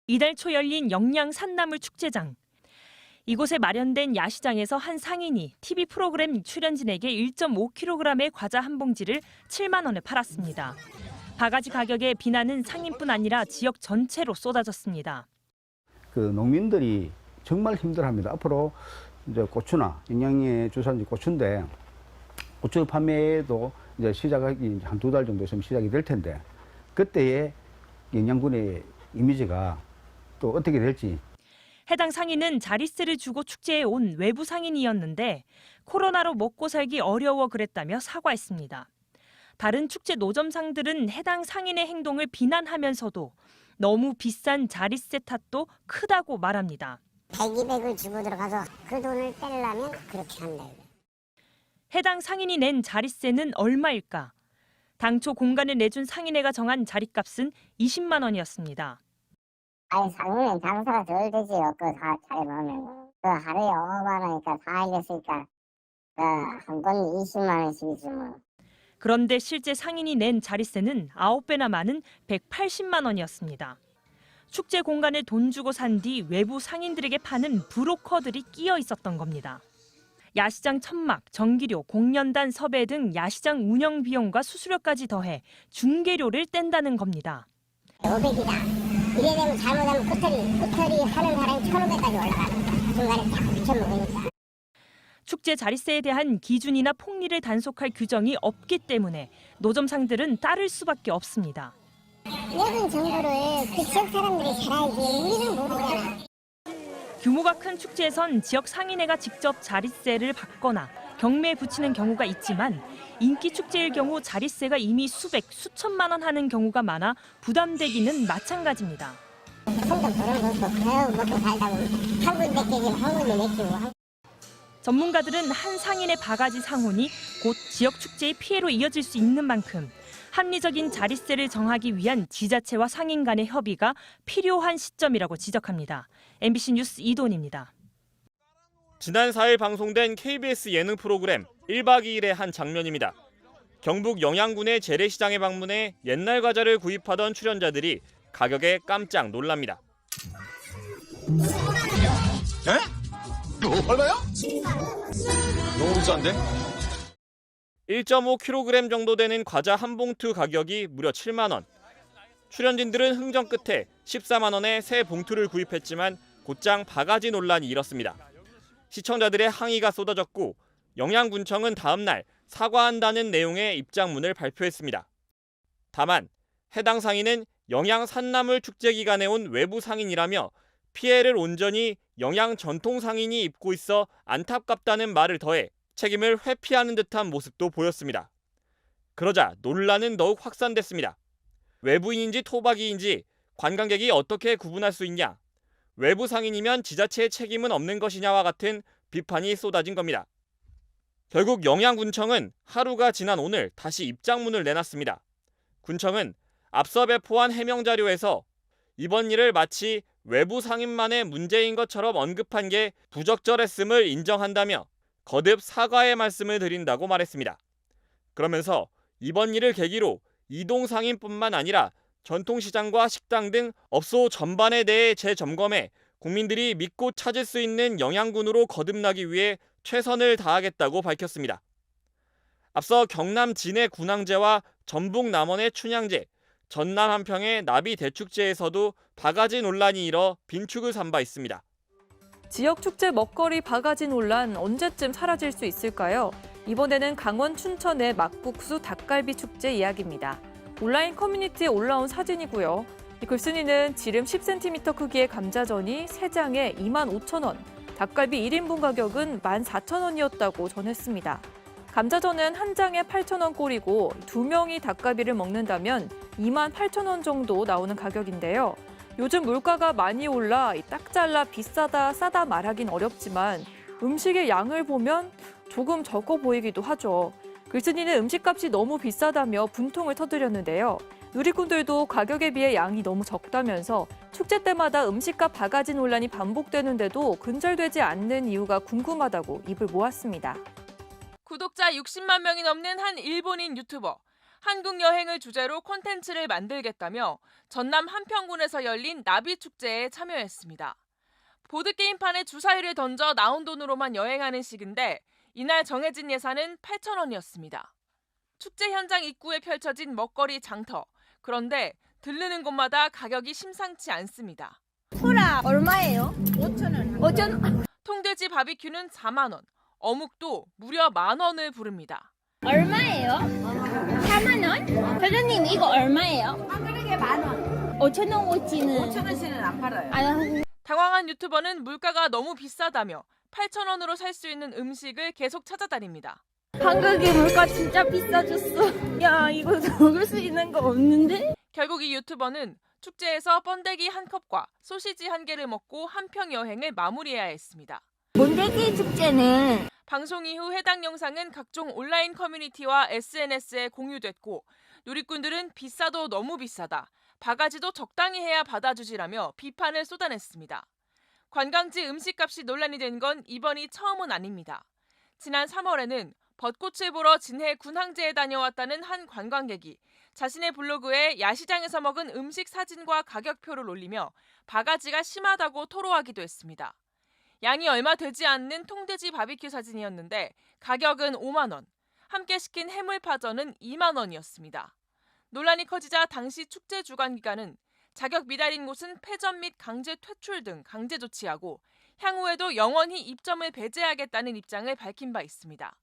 이달 초 열린 영양 산나물 축제장. 이곳에 마련된 야시장에서 한 상인이 TV 프로그램 출연진에게 1.5kg의 과자 한 봉지를 7만 원에 팔았습니다. 바가지 가격에 비난은 상인뿐 아니라 지역 전체로 쏟아졌습니다. 그 농민들이 정말 힘들어합니다. 앞으로 이제 고추나 영양의 주산지 고추인데 고추 판매도 이제 시작하기 한 2달 정도 있으면 시작이 될 텐데 그때의 영양군의 이미지가 또 어떻게 될지. 해당 상인은 자릿세를 주고 축제에 온 외부 상인이었는데 코로나로 먹고 살기 어려워 그랬다며 사과했습니다. 다른 축제 노점상들은 해당 상인의 행동을 비난하면서도 너무 비싼 자릿세 탓도 크다고 말합니다. 100, 200을 주고 들어가서 그 돈을 떼려면 그렇게 한다. 해당 상인이 낸 자릿세는 얼마일까? 당초 공간을 내준 상인회가 정한 자릿값은 20만 원이었습니다. 아니 상인은 장사가 덜 되지요. 그 다 차려놓으면. 그 하루에 5만 원이니까 다 알렸으니까 한 건 20만 원씩이지 뭐. 그런데 실제 상인이 낸 자릿세는 9배나 많은 180만 원이었습니다. 축제 공간을 돈 주고 산 뒤 외부 상인들에게 파는 브로커들이 끼어 있었던 겁니다. 야시장 천막, 전기료, 공연단 섭외 등 야시장 운영 비용과 수수료까지 더해 중개료를 뗀다는 겁니다. 500이다. 이래 되면 잘못하면 꼬투리 하는 사람이 1,500까지 올라가는 거야. 중간에 다 붙여먹으니까. 축제 자릿세에 대한 기준이나 폭리를 단속할 규정이 없기 때문에 노점상들은 따를 수밖에 없습니다. 내분 정보를 그 지역 사람들이 잘 알지 우리는 모르잖아. 규모가 큰 축제에선 지역 상인회가 직접 자릿세를 받거나 경매에 붙이는 경우가 있지만 인기 축제일 경우 자릿세가 이미 수백, 수천만 원 하는 경우가 많아 부담되기는 마찬가지입니다. 손도 벌어놓고 먹고 살다 보면 한 군데 깨지면 한 군데 내키고. 전문가들은 한 상인의 바가지 상훈이 곧 지역 축제의 피해로 이어질 수 있는 만큼 합리적인 자릿세를 정하기 위한 지자체와 상인 간의 협의가 필요한 시점이라고 지적합니다. MBC 뉴스 이도은입니다. 지난 4일 방송된 KBS 예능 프로그램 1박 2일의 한 장면입니다. 경북 영양군의 재래시장에 방문해 옛날 과자를 구입하던 출연자들이 가격에 깜짝 놀랍니다. 에? 얼마요? 너무 비싼데? 1.5kg 정도 되는 과자 한 봉투 가격이 무려 7만 원. 출연진들은 흥정 끝에 14만 원에 새 봉투를 구입했지만 곧장 바가지 논란이 일었습니다. 시청자들의 항의가 쏟아졌고 영양군청은 다음 날 사과한다는 내용의 입장문을 발표했습니다. 다만 해당 상인은 영양 산나물 축제 기간에 온 외부 상인이라며 피해를 온전히 영양 전통 상인이 입고 있어 안타깝다는 말을 더해 책임을 회피하는 듯한 모습도 보였습니다. 그러자 논란은 더욱 확산됐습니다. 외부인인지 토박이인지 관광객이 어떻게 구분할 수 있냐? 외부 상인이면 지자체의 책임은 없는 것이냐와 같은 비판이 쏟아진 겁니다. 결국 영양군청은 하루가 지난 오늘 다시 입장문을 내놨습니다. 군청은 앞서 배포한 해명 자료에서 이번 일을 마치 외부 상인만의 문제인 것처럼 언급한 게 부적절했음을 인정한다며 거듭 사과의 말씀을 드린다고 말했습니다. 그러면서 이번 일을 계기로 이동상인뿐만 아니라 전통시장과 식당 등 업소 전반에 대해 재점검해 국민들이 믿고 찾을 수 있는 영양군으로 거듭나기 위해 최선을 다하겠다고 밝혔습니다. 앞서 경남 진해 군항제와 전북 남원의 춘향제, 전남 한평의 나비 대축제에서도 바가지 논란이 일어 빈축을 산 바 있습니다. 지역 축제 먹거리 바가지 논란 언제쯤 사라질 수 있을까요? 이번에는 강원 춘천의 막국수 닭갈비 축제 이야기입니다. 온라인 커뮤니티에 올라온 사진이고요. 이 글쓴이는 지름 10cm 크기의 감자전이 3장에 25,000원, 닭갈비 1인분 가격은 14,000원이었다고 전했습니다. 감자전은 한 장에 8,000원 꼴이고 2명이 닭갈비를 먹는다면 28,000원 정도 나오는 가격인데요. 요즘 물가가 많이 올라 딱 잘라 비싸다 싸다 말하긴 어렵지만 음식의 양을 보면 조금 적어 보이기도 하죠. 글쓴이는 음식값이 너무 비싸다며 분통을 터뜨렸는데요. 누리꾼들도 가격에 비해 양이 너무 적다면서 축제 때마다 음식값 바가지 논란이 반복되는데도 근절되지 않는 이유가 궁금하다고 입을 모았습니다. 구독자 60만 명이 넘는 한 일본인 유튜버. 한국 여행을 주제로 콘텐츠를 만들겠다며 전남 한평군에서 열린 나비축제에 참여했습니다. 보드게임판에 주사위를 던져 나온 돈으로만 여행하는 식인데 이날 정해진 예산은 8,000원이었습니다. 축제 현장 입구에 펼쳐진 먹거리 장터. 그런데 들르는 곳마다 가격이 심상치 않습니다. 소라 얼마예요? 5,000원. 5,000원. 통돼지 바비큐는 4만 원, 어묵도 무려 10,000원을 부릅니다. 얼마예요? 4만 원? 사장님 이거 얼마예요? 그러게 10,000원. 5,000원어치는 5,000원치는 안 팔아요. 당황한 유튜버는 물가가 너무 비싸다며 8,000원으로 살 수 있는 음식을 계속 찾아다닙니다. 한국의 물가 진짜 비싸졌어. 야 이거 먹을 수 있는 거 없는데? 결국 이 유튜버는 축제에서 번데기 한 컵과 소시지 한 개를 먹고 한평 여행을 마무리해야 했습니다. 번데기 축제는 방송 이후 해당 영상은 각종 온라인 커뮤니티와 SNS에 공유됐고 누리꾼들은 비싸도 너무 비싸다, 바가지도 적당히 해야 받아주지라며 비판을 쏟아냈습니다. 관광지 음식값이 논란이 된 건 이번이 처음은 아닙니다. 지난 3월에는 벚꽃을 보러 진해 군항제에 다녀왔다는 한 관광객이 자신의 블로그에 야시장에서 먹은 음식 사진과 가격표를 올리며 바가지가 심하다고 토로하기도 했습니다. 양이 얼마 되지 않는 통돼지 바비큐 사진이었는데 가격은 5만 원, 함께 시킨 해물파전은 2만 원이었습니다. 논란이 커지자 당시 축제 주관기관은 자격 미달인 곳은 폐점 및 강제 퇴출 등 강제 조치하고 향후에도 영원히 입점을 배제하겠다는 입장을 밝힌 바 있습니다.